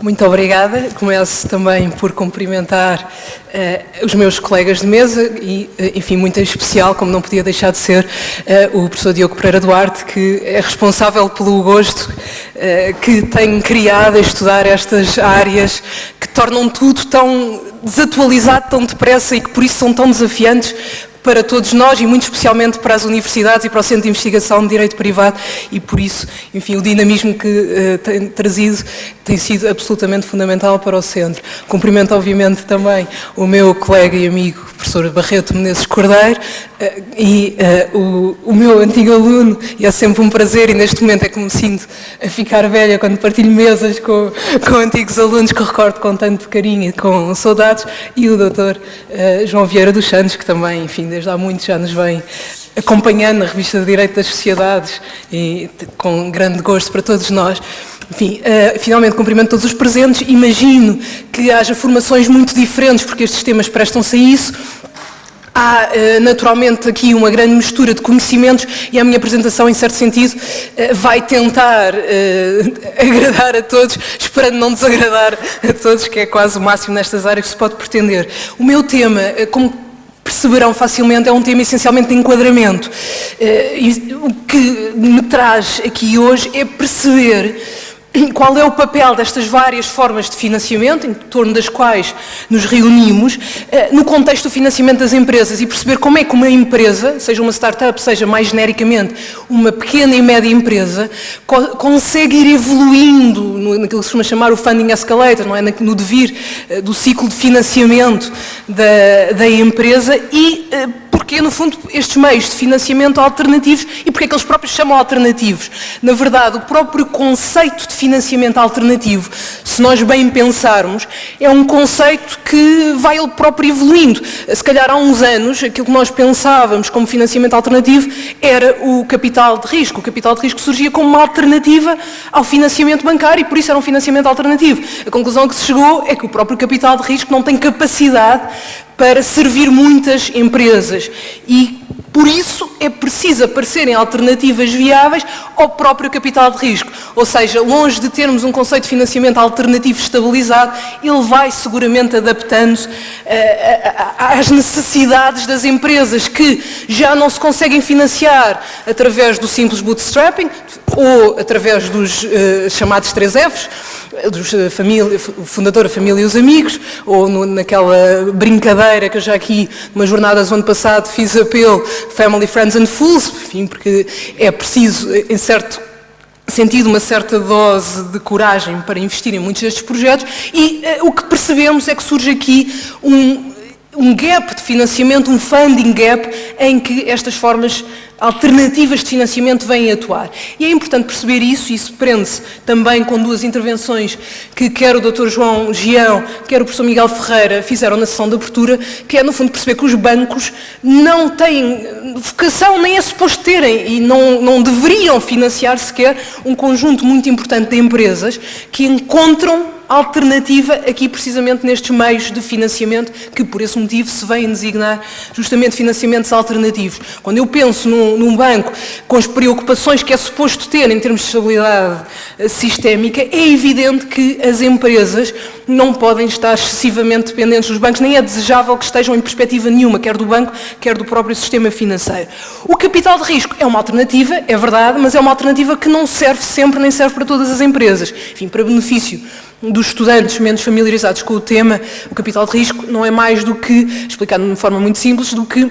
Muito obrigada. Começo também por cumprimentar os meus colegas de mesa e, enfim, muito em especial, como não podia deixar de ser, o professor Diogo Pereira Duarte, que é responsável pelo gosto que tem criado a estudar estas áreas que tornam tudo tão desatualizado, tão depressa e que por isso são tão desafiantes para todos nós e muito especialmente para as universidades e para o Centro de Investigação de Direito Privado e por isso, enfim, o dinamismo que tem trazido tem sido absolutamente fundamental para o Centro. Cumprimento obviamente também o meu colega e amigo, professor Barreto Menezes Cordeiro e o meu antigo aluno, e é sempre um prazer e neste momento é que me sinto a ficar velha quando partilho mesas com antigos alunos que recordo com tanto carinho e com saudades, e o doutor João Vieira dos Santos, que também, enfim, desde há muito já nos vem acompanhando na Revista de Direito das Sociedades e com grande gosto para todos nós. Enfim, finalmente cumprimento todos os presentes. Imagino que haja formações muito diferentes porque estes temas prestam-se a isso. Há, naturalmente, aqui uma grande mistura de conhecimentos e a minha apresentação, em certo sentido, vai tentar agradar a todos, esperando não desagradar a todos, que é quase o máximo nestas áreas que se pode pretender. O meu tema, como perceberão facilmente, é um tema essencialmente de enquadramento. E o que me traz aqui hoje é perceber qual é o papel destas várias formas de financiamento, em torno das quais nos reunimos, no contexto do financiamento das empresas e perceber como é que uma empresa, seja uma startup, seja mais genericamente uma pequena e média empresa, consegue ir evoluindo naquilo que se costuma chamar o funding escalator, não é? No devir do ciclo de financiamento da empresa e porque, no fundo, estes meios de financiamento alternativos e porque é que eles próprios chamam alternativos. Na verdade, o próprio conceito de financiamento alternativo, se nós bem pensarmos, é um conceito que vai ele próprio evoluindo. Se calhar há uns anos, aquilo que nós pensávamos como financiamento alternativo era o capital de risco. O capital de risco surgia como uma alternativa ao financiamento bancário e por isso era um financiamento alternativo. A conclusão a que se chegou é que o próprio capital de risco não tem capacidade para servir muitas empresas e, por isso, é preciso aparecerem alternativas viáveis ao próprio capital de risco. Ou seja, longe de termos um conceito de financiamento alternativo estabilizado, ele vai seguramente adaptando-se às necessidades das empresas que já não se conseguem financiar através do simples bootstrapping ou através dos chamados 3Fs, o fundador, a família e os amigos, ou naquela brincadeira que eu já aqui, numa jornada do ano passado, fiz apelo, Family, Friends and Fools, enfim, porque é preciso, em certo sentido, uma certa dose de coragem para investir em muitos destes projetos e o que percebemos é que surge aqui um gap de financiamento, um funding gap, em que estas formas alternativas de financiamento vêm atuar. E é importante perceber isso, e isso prende-se também com duas intervenções que quer o Dr. João Gião, quer o professor Miguel Ferreira fizeram na sessão de abertura, que é, no fundo, perceber que os bancos não têm vocação, nem é suposto terem, e não deveriam financiar sequer um conjunto muito importante de empresas que encontram alternativa aqui precisamente nestes meios de financiamento que por esse motivo se vêm designar justamente financiamentos alternativos. Quando eu penso num banco com as preocupações que é suposto ter em termos de estabilidade sistémica, é evidente que as empresas não podem estar excessivamente dependentes dos bancos, nem é desejável que estejam em perspectiva nenhuma, quer do banco, quer do próprio sistema financeiro. O capital de risco é uma alternativa, é verdade, mas é uma alternativa que não serve sempre, nem serve para todas as empresas. Enfim, para benefício dos estudantes menos familiarizados com o tema, o capital de risco não é mais do que, explicado de uma forma muito simples, do que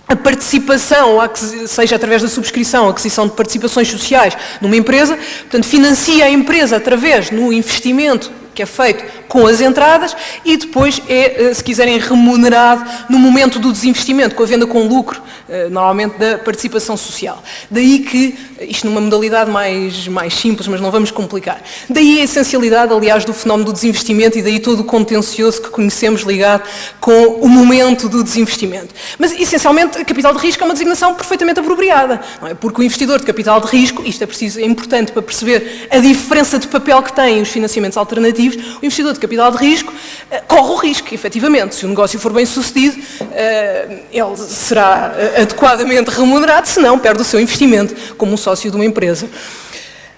a participação, seja através da subscrição, a aquisição de participações sociais numa empresa, portanto, financia a empresa através no investimento que é feito com as entradas e depois é, se quiserem, remunerado no momento do desinvestimento, com a venda com lucro, normalmente da participação social. Daí que, isto numa modalidade mais simples, mas não vamos complicar, daí a essencialidade, aliás, do fenómeno do desinvestimento e daí todo o contencioso que conhecemos ligado com o momento do desinvestimento. Mas, essencialmente, capital de risco é uma designação perfeitamente apropriada, não é? Porque o investidor de capital de risco, isto é importante para perceber a diferença de papel que têm os financiamentos alternativos, o investidor de capital de risco corre o risco, efetivamente. Se o negócio for bem sucedido, ele será adequadamente remunerado, se não, perde o seu investimento como um sócio de uma empresa.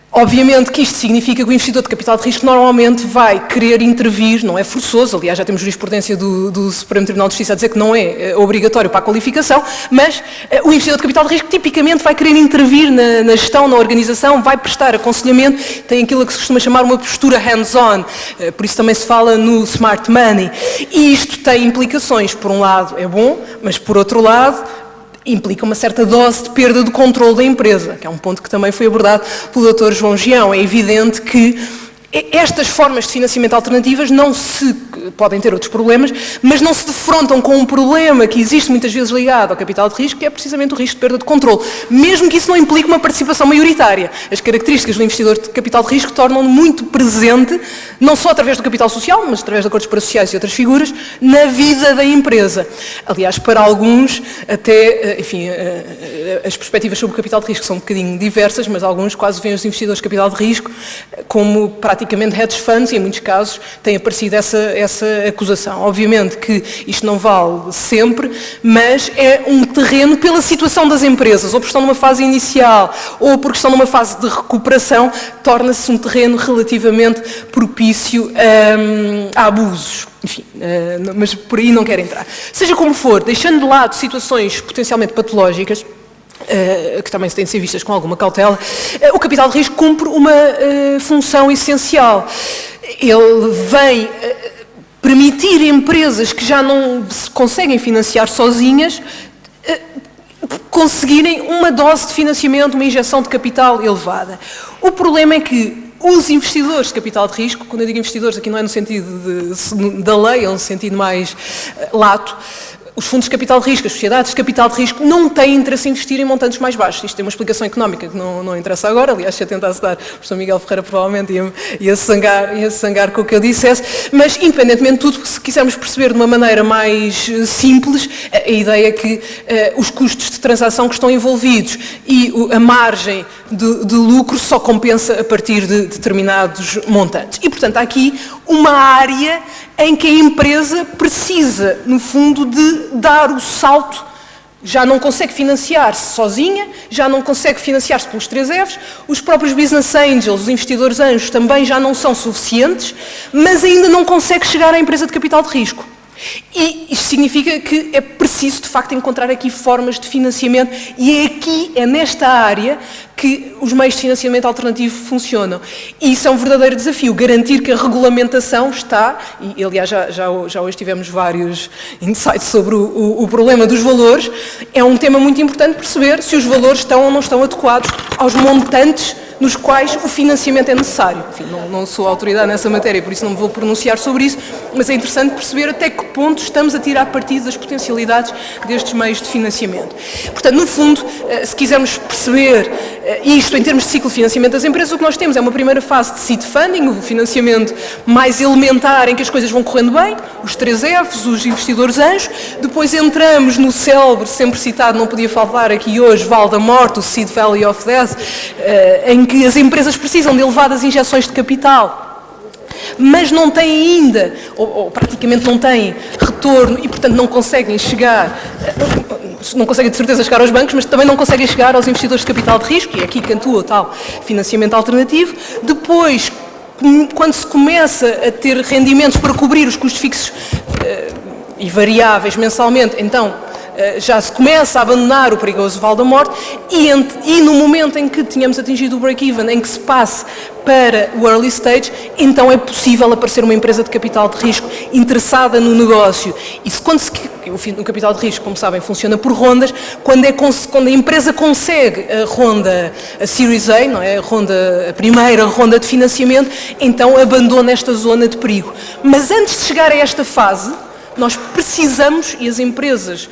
Obviamente que isto significa que o investidor de capital de risco normalmente vai querer intervir, não é forçoso, aliás já temos jurisprudência do Supremo Tribunal de Justiça a dizer que não é obrigatório para a qualificação, mas o investidor de capital de risco tipicamente vai querer intervir na gestão, na organização, vai prestar aconselhamento, tem aquilo que se costuma chamar uma postura hands-on, por isso também se fala no smart money. E isto tem implicações, por um lado é bom, mas por outro lado implica uma certa dose de perda do controle da empresa, que é um ponto que também foi abordado pelo Dr. João Gião. É evidente que estas formas de financiamento alternativas podem ter outros problemas, mas não se defrontam com um problema que existe muitas vezes ligado ao capital de risco, que é precisamente o risco de perda de controle, mesmo que isso não implique uma participação maioritária. As características do investidor de capital de risco tornam-no muito presente, não só através do capital social, mas através de acordos parasociais e outras figuras, na vida da empresa. Aliás, para alguns, até, enfim, as perspectivas sobre o capital de risco são um bocadinho diversas, mas alguns quase veem os investidores de capital de risco como praticamente hedge funds, e em muitos casos tem aparecido essa acusação. Obviamente que isto não vale sempre, mas é um terreno pela situação das empresas, ou porque estão numa fase inicial, ou porque estão numa fase de recuperação, torna-se um terreno relativamente propício a abusos. Enfim, mas por aí não quero entrar. Seja como for, deixando de lado situações potencialmente patológicas, que também têm de ser vistas com alguma cautela, o capital de risco cumpre uma função essencial. Ele vem permitir empresas que já não se conseguem financiar sozinhas conseguirem uma dose de financiamento, uma injeção de capital elevada. O problema é que os investidores de capital de risco, quando eu digo investidores aqui não é no sentido da lei, é no sentido mais lato, os fundos de capital de risco, as sociedades de capital de risco não têm interesse em investir em montantes mais baixos. Isto tem uma explicação económica que não interessa agora, aliás, se eu tentasse dar, o professor Miguel Ferreira provavelmente ia se zangar com o que eu dissesse, mas independentemente de tudo, se quisermos perceber de uma maneira mais simples, a ideia é que os custos de transação que estão envolvidos e a margem de lucro só compensa a partir de determinados montantes. E, portanto, há aqui uma área em que a empresa precisa, no fundo, de dar o salto. Já não consegue financiar-se sozinha, já não consegue financiar-se pelos 3Fs, os próprios business angels, os investidores anjos, também já não são suficientes, mas ainda não consegue chegar à empresa de capital de risco. E isto significa que é preciso, de facto, encontrar aqui formas de financiamento, e é nesta área que os meios de financiamento alternativo funcionam. E isso é um verdadeiro desafio, garantir que a regulamentação está, e aliás já hoje tivemos vários insights sobre o problema dos valores, é um tema muito importante perceber se os valores estão ou não estão adequados aos montantes nos quais o financiamento é necessário. Enfim, não sou autoridade nessa matéria, por isso não me vou pronunciar sobre isso, mas é interessante perceber até que ponto estamos a tirar partido das potencialidades destes meios de financiamento. Portanto, no fundo, se quisermos perceber isto em termos de ciclo de financiamento das empresas, o que nós temos é uma primeira fase de seed funding, o financiamento mais elementar em que as coisas vão correndo bem, os 3Fs, os investidores anjos, depois entramos no célebre, sempre citado, não podia faltar aqui hoje, Val da Morte, o Seed Valley of Death, em que as empresas precisam de elevadas injeções de capital, mas não têm ainda, ou praticamente não têm retorno e, portanto, não conseguem chegar, não conseguem de certeza chegar aos bancos, mas também não conseguem chegar aos investidores de capital de risco, e é aqui que atua o tal financiamento alternativo. Depois, quando se começa a ter rendimentos para cobrir os custos fixos e variáveis mensalmente, então já se começa a abandonar o perigoso Val da Morte, e no momento em que tínhamos atingido o break-even, em que se passe para o early stage, então é possível aparecer uma empresa de capital de risco interessada no negócio. O capital de risco, como sabem, funciona por rondas. Quando a empresa consegue a ronda, a Series A, não é? A primeira ronda de financiamento, então abandona esta zona de perigo. Mas antes de chegar a esta fase, nós precisamos, e as empresas,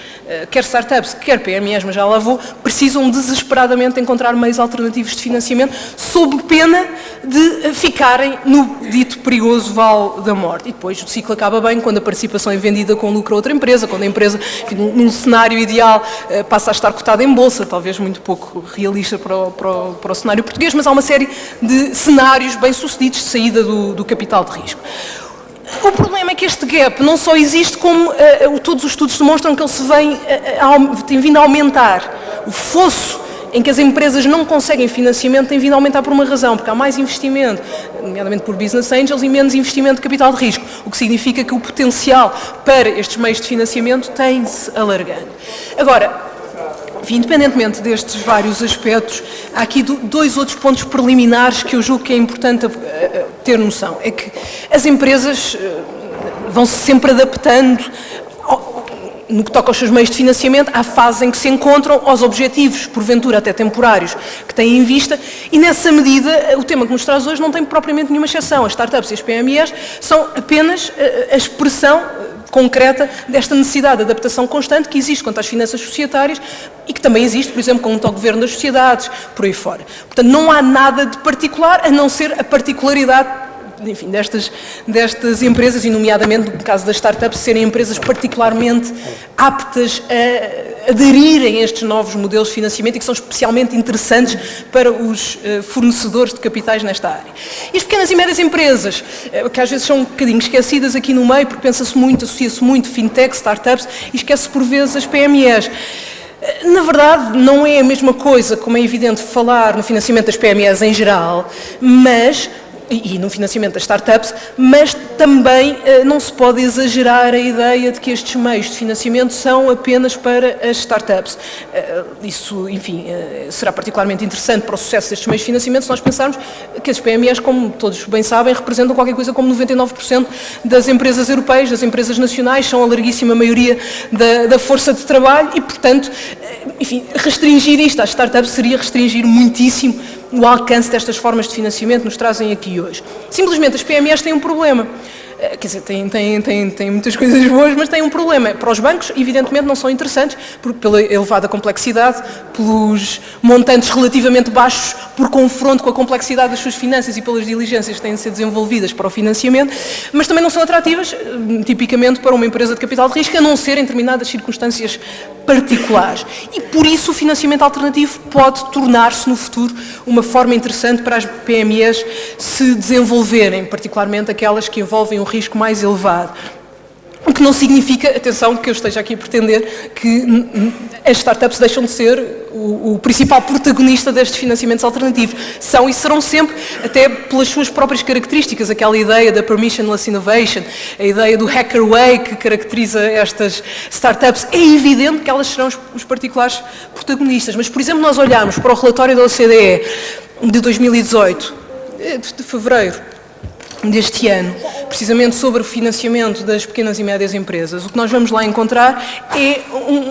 quer startups, quer PMEs, mas já lá vou, precisam desesperadamente encontrar meios alternativos de financiamento, sob pena de ficarem no dito perigoso Val da Morte. E depois o ciclo acaba bem quando a participação é vendida com lucro a outra empresa, quando a empresa, enfim, num cenário ideal, passa a estar cotada em bolsa, talvez muito pouco realista para o cenário português, mas há uma série de cenários bem-sucedidos de saída do capital de risco. O problema é que este gap não só existe, como todos os estudos demonstram que ele tem vindo a aumentar. O fosso em que as empresas não conseguem financiamento tem vindo a aumentar por uma razão, porque há mais investimento, nomeadamente por business angels, e menos investimento de capital de risco, o que significa que o potencial para estes meios de financiamento tem-se alargando. Agora, enfim, independentemente destes vários aspectos, há aqui dois outros pontos preliminares que eu julgo que é importante ter noção. É que as empresas vão-se sempre adaptando no que toca aos seus meios de financiamento, à fase em que se encontram, aos objetivos, porventura até temporários, que têm em vista, e nessa medida o tema que nos traz hoje não tem propriamente nenhuma exceção. As startups e as PMEs são apenas a expressão concreta desta necessidade de adaptação constante que existe quanto às finanças societárias e que também existe, por exemplo, quanto ao governo das sociedades, por aí fora. Portanto, não há nada de particular, a não ser a particularidade, enfim, destas empresas, e nomeadamente no caso das startups, serem empresas particularmente aptas a aderirem a estes novos modelos de financiamento e que são especialmente interessantes para os fornecedores de capitais nesta área. E as pequenas e médias empresas, que às vezes são um bocadinho esquecidas aqui no meio, porque pensa-se muito, associa-se muito fintech, startups, e esquece por vezes as PMEs. Na verdade, não é a mesma coisa, como é evidente, falar no financiamento das PMEs em geral, mas e no financiamento das startups, mas também não se pode exagerar a ideia de que estes meios de financiamento são apenas para as startups. Isso, enfim, será particularmente interessante para o sucesso destes meios de financiamento se nós pensarmos que as PMEs, como todos bem sabem, representam qualquer coisa como 99% das empresas europeias, das empresas nacionais, são a larguíssima maioria da força de trabalho e, portanto, enfim, restringir isto às startups seria restringir muitíssimo o alcance destas formas de financiamento que nos trazem aqui hoje. Simplesmente as PMEs têm um problema. Quer dizer, têm muitas coisas boas, mas têm um problema. Para os bancos, evidentemente, não são interessantes pela elevada complexidade, pelos montantes relativamente baixos, por confronto com a complexidade das suas finanças e pelas diligências que têm de ser desenvolvidas para o financiamento, mas também não são atrativas, tipicamente, para uma empresa de capital de risco, a não ser em determinadas circunstâncias particulares. E, por isso, o financiamento alternativo pode tornar-se, no futuro, uma forma interessante para as PMEs se desenvolverem, particularmente aquelas que envolvem um risco mais elevado. O que não significa, atenção, que eu esteja aqui a pretender que as startups deixam de ser o principal protagonista destes financiamentos alternativos. São e serão sempre, até pelas suas próprias características, aquela ideia da permissionless innovation, a ideia do hacker way que caracteriza estas startups. É evidente que elas serão os particulares protagonistas. Mas, por exemplo, nós olharmos para o relatório da OCDE de 2018, de fevereiro deste ano, precisamente sobre o financiamento das pequenas e médias empresas, o que nós vamos lá encontrar é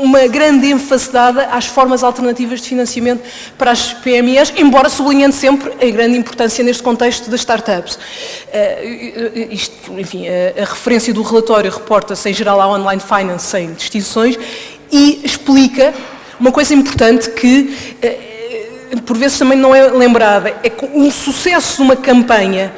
uma grande ênfase dada às formas alternativas de financiamento para as PMEs, embora sublinhando sempre a grande importância neste contexto das startups. Enfim, a referência do relatório reporta-se em geral à online finance sem distinções e explica uma coisa importante que por vezes também não é lembrada, é que um sucesso de uma campanha,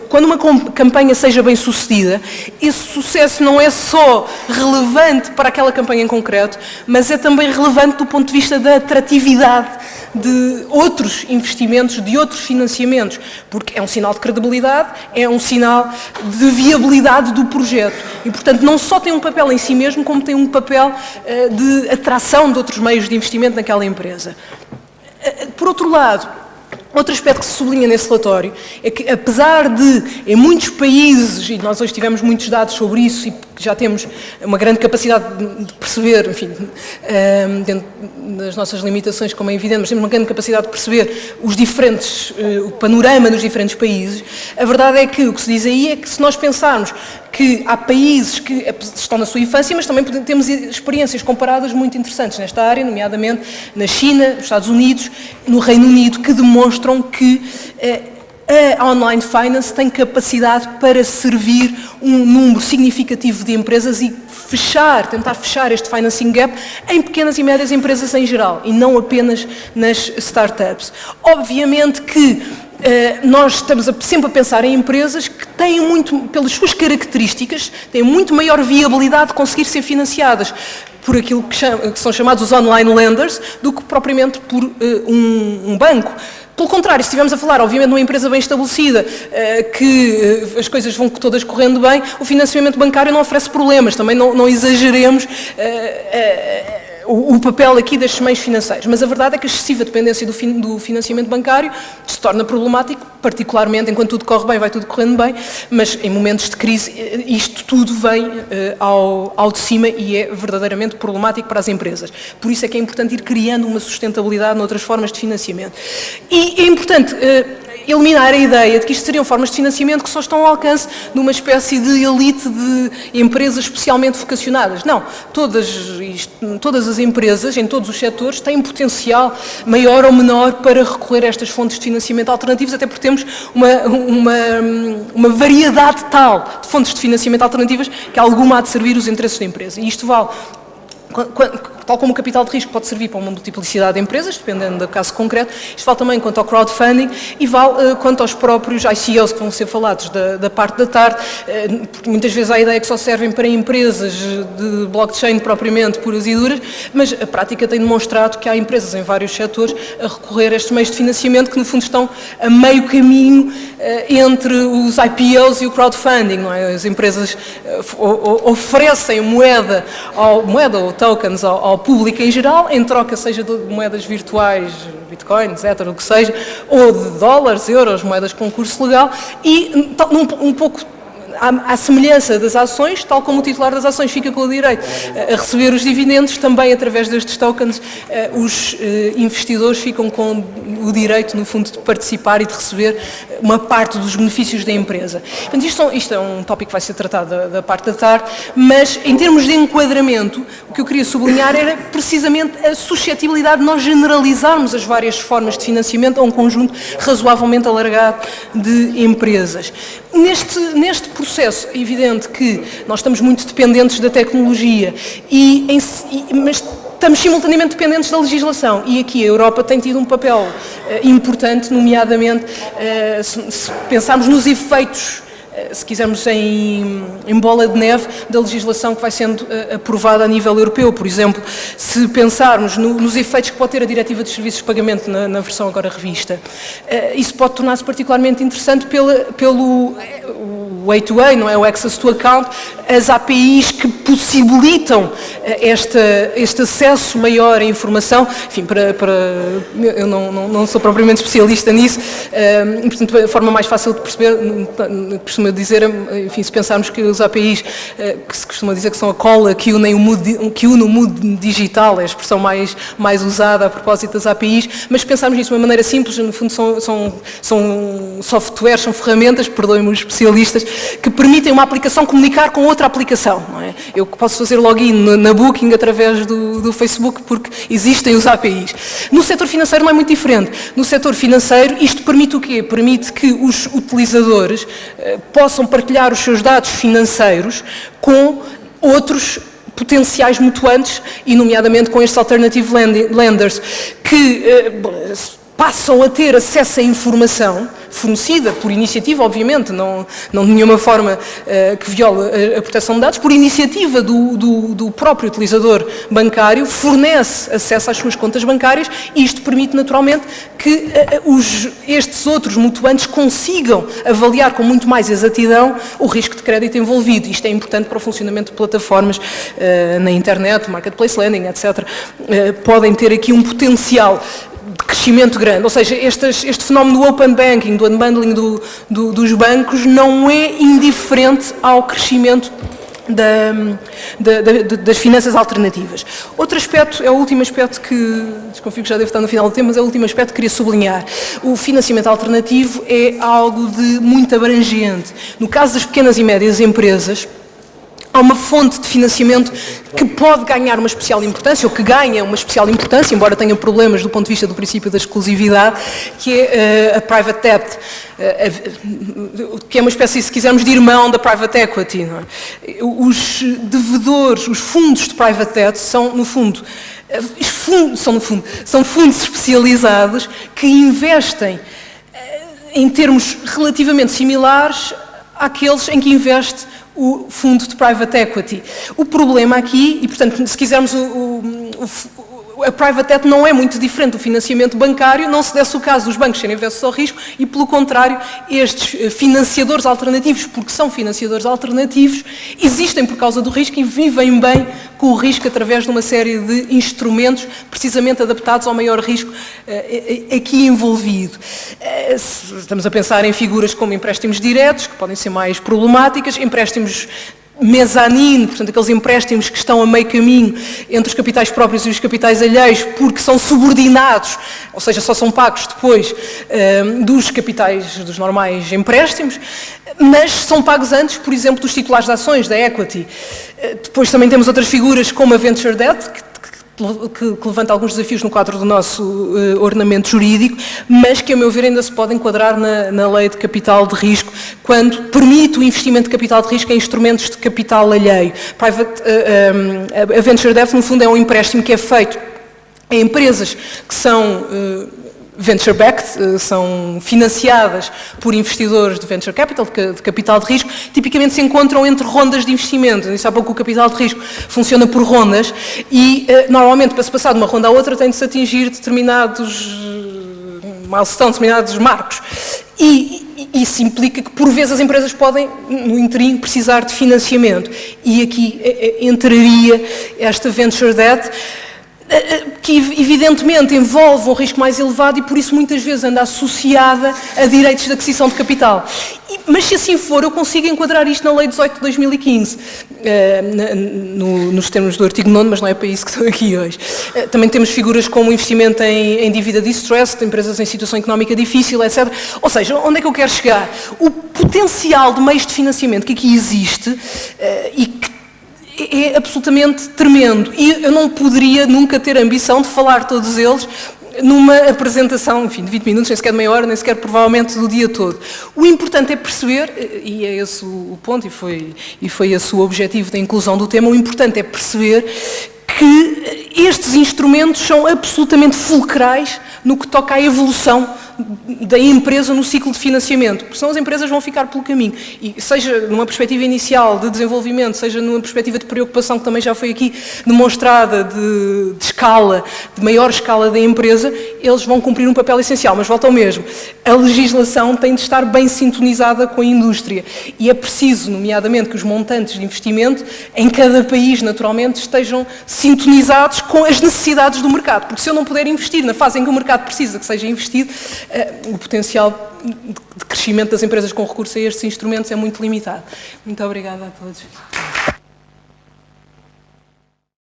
quando uma campanha seja bem sucedida, esse sucesso não é só relevante para aquela campanha em concreto, mas é também relevante do ponto de vista da atratividade de outros investimentos, de outros financiamentos, porque é um sinal de credibilidade, é um sinal de viabilidade do projeto e, portanto, não só tem um papel em si mesmo, como tem um papel de atração de outros meios de investimento naquela empresa. Por outro lado, outro aspecto que se sublinha nesse relatório é que, apesar de, em muitos países, e nós hoje tivemos muitos dados sobre isso e já temos uma grande capacidade de perceber, enfim, dentro das nossas limitações, como é evidente, mas temos uma grande capacidade de perceber o panorama dos diferentes países, a verdade é que o que se diz aí é que se nós pensarmos que há países que estão na sua infância, mas também temos experiências comparadas muito interessantes nesta área, nomeadamente na China, nos Estados Unidos, no Reino Unido, que demonstram que a online finance tem capacidade para servir um número significativo de empresas e tentar fechar este financing gap em pequenas e médias empresas em geral e não apenas nas startups. Obviamente que nós estamos sempre a pensar em empresas que têm muito, pelas suas características, têm muito maior viabilidade de conseguir ser financiadas por aquilo que são chamados os online lenders do que propriamente por um banco. Pelo contrário, se estivermos a falar, obviamente, de uma empresa bem estabelecida, que as coisas vão todas correndo bem, o financiamento bancário não oferece problemas, também não exageremos o papel aqui destes meios financeiros. Mas a verdade é que a excessiva dependência do financiamento bancário se torna problemático, particularmente enquanto tudo corre bem, vai tudo correndo bem, mas em momentos de crise isto tudo vem ao de cima e é verdadeiramente problemático para as empresas. Por isso é que é importante ir criando uma sustentabilidade noutras formas de financiamento. E é importante eliminar a ideia de que isto seriam formas de financiamento que só estão ao alcance de uma espécie de elite de empresas especialmente vocacionadas. Não, todas as empresas, em todos os setores, têm potencial maior ou menor para recorrer a estas fontes de financiamento alternativos, até porque temos uma variedade tal de fontes de financiamento alternativas que alguma há de servir os interesses da empresa. E isto vale, tal como o capital de risco pode servir para uma multiplicidade de empresas, dependendo do caso concreto, isto vale também quanto ao crowdfunding e vale quanto aos próprios ICOs que vão ser falados da parte da tarde, porque muitas vezes há a ideia que só servem para empresas de blockchain propriamente puras e duras, mas a prática tem demonstrado que há empresas em vários setores a recorrer a estes meios de financiamento que no fundo estão a meio caminho entre os IPOs e o crowdfunding, não é? As empresas oferecem moeda ou tokens ao público em geral, em troca seja de moedas virtuais, bitcoins, etc., o que seja, ou de dólares, euros, moedas com curso legal, e um pouco à semelhança das ações, tal como o titular das ações fica com o direito a receber os dividendos, também através destes tokens os investidores ficam com o direito, no fundo, de participar e de receber uma parte dos benefícios da empresa. Portanto, isto é um tópico que vai ser tratado da parte da tarde, mas em termos de enquadramento, o que eu queria sublinhar era precisamente a suscetibilidade de nós generalizarmos as várias formas de financiamento a um conjunto razoavelmente alargado de empresas. Neste processo, é evidente que nós estamos muito dependentes da tecnologia, mas estamos simultaneamente dependentes da legislação e aqui a Europa tem tido um papel importante, nomeadamente se pensarmos nos efeitos, se quisermos em bola de neve, da legislação que vai sendo aprovada a nível europeu. Por exemplo, se pensarmos nos efeitos que pode ter a Diretiva dos Serviços de Pagamento na versão agora revista, isso pode tornar-se particularmente interessante pelo A2A, não é? O Access to Account, as APIs que possibilitam este acesso maior à informação. Enfim, eu não sou propriamente especialista nisso, portanto, a forma mais fácil de perceber, costuma dizer, enfim, se pensarmos que os APIs, que se costuma dizer que são a cola que une o mundo digital, é a expressão mais usada a propósito das APIs, mas se pensarmos nisso de uma maneira simples, no fundo são softwares, são ferramentas, perdoem-me os especialistas, que permitem uma aplicação comunicar com outra aplicação, não é? Eu posso fazer login na Booking através do Facebook porque existem os APIs. No setor financeiro não é muito diferente. No setor financeiro isto permite o quê? Permite que os utilizadores possam partilhar os seus dados financeiros com outros potenciais mutuantes e nomeadamente com estes alternative lenders que passam a ter acesso à informação fornecida por iniciativa, obviamente, não de nenhuma forma que viole a proteção de dados, por iniciativa do próprio utilizador bancário, fornece acesso às suas contas bancárias e isto permite naturalmente que estes outros mutuantes consigam avaliar com muito mais exatidão o risco de crédito envolvido. Isto é importante para o funcionamento de plataformas na internet, marketplace lending, etc. Podem ter aqui um potencial de crescimento grande, ou seja, este fenómeno do open banking, do unbundling dos bancos não é indiferente ao crescimento das finanças alternativas. Outro aspecto, é o último aspecto que, desconfio que já deve estar no final do tema, mas é o último aspecto que queria sublinhar. O financiamento alternativo é algo de muito abrangente. No caso das pequenas e médias empresas, há uma fonte de financiamento que pode ganhar uma especial importância, ou que ganha uma especial importância, embora tenha problemas do ponto de vista do princípio da exclusividade, que é a private debt, que é uma espécie, se quisermos, de irmão da private equity. Não é? Os devedores, os fundos de private debt são, no fundo, são fundos especializados que investem em termos relativamente similares àqueles em que investe o fundo de private equity. O problema aqui, e portanto, se quisermos a private debt não é muito diferente do financiamento bancário, não se desse o caso dos bancos serem avessos ao risco e, pelo contrário, estes financiadores alternativos, porque são financiadores alternativos, existem por causa do risco e vivem bem com o risco através de uma série de instrumentos precisamente adaptados ao maior risco aqui envolvido. Estamos a pensar em figuras como empréstimos diretos, que podem ser mais problemáticas, empréstimos mezanine, portanto, aqueles empréstimos que estão a meio caminho entre os capitais próprios e os capitais alheios, porque são subordinados, ou seja, só são pagos depois dos capitais, dos normais empréstimos, mas são pagos antes, por exemplo, dos titulares de ações, da equity. Depois também temos outras figuras como a venture debt, que levanta alguns desafios no quadro do nosso ordenamento jurídico, mas que, a meu ver, ainda se pode enquadrar na lei de capital de risco, quando permite o investimento de capital de risco em instrumentos de capital alheio. A venture debt, no fundo, é um empréstimo que é feito a empresas que são venture-backed, são financiadas por investidores de venture capital, de capital de risco, tipicamente se encontram entre rondas de investimento. Disse há pouco que o capital de risco funciona por rondas e, normalmente, para se passar de uma ronda à outra, tem de se atingir determinados milestones, determinados marcos. E isso implica que, por vezes, as empresas podem, no interim, precisar de financiamento. E aqui entraria esta venture debt, que evidentemente envolve um risco mais elevado e por isso muitas vezes anda associada a direitos de aquisição de capital. Mas se assim for, eu consigo enquadrar isto na Lei 18 de 2015, nos termos do artigo 9º, mas não é para isso que estou aqui hoje. Também temos figuras como investimento em dívida distressed, de empresas em situação económica difícil, etc. Ou seja, onde é que eu quero chegar? O potencial de meios de financiamento que aqui existe e que é absolutamente tremendo. E eu não poderia nunca ter a ambição de falar todos eles numa apresentação, enfim, de 20 minutos, nem sequer de meia hora, nem sequer provavelmente do dia todo. O importante é perceber, e é esse o ponto, e foi esse o objetivo da inclusão do tema, o importante é perceber que estes instrumentos são absolutamente fulcrais no que toca à evolução da empresa no ciclo de financiamento, porque senão as empresas vão ficar pelo caminho. E seja numa perspectiva inicial de desenvolvimento, seja numa perspectiva de preocupação, que também já foi aqui demonstrada, de escala, de maior escala da empresa, eles vão cumprir um papel essencial. Mas volta ao mesmo, a legislação tem de estar bem sintonizada com a indústria e é preciso, nomeadamente, que os montantes de investimento em cada país, naturalmente, estejam sintonizados com as necessidades do mercado, porque se eu não puder investir na fase em que o mercado precisa que seja investido, o potencial de crescimento das empresas com recurso a estes instrumentos é muito limitado. Muito obrigada a todos.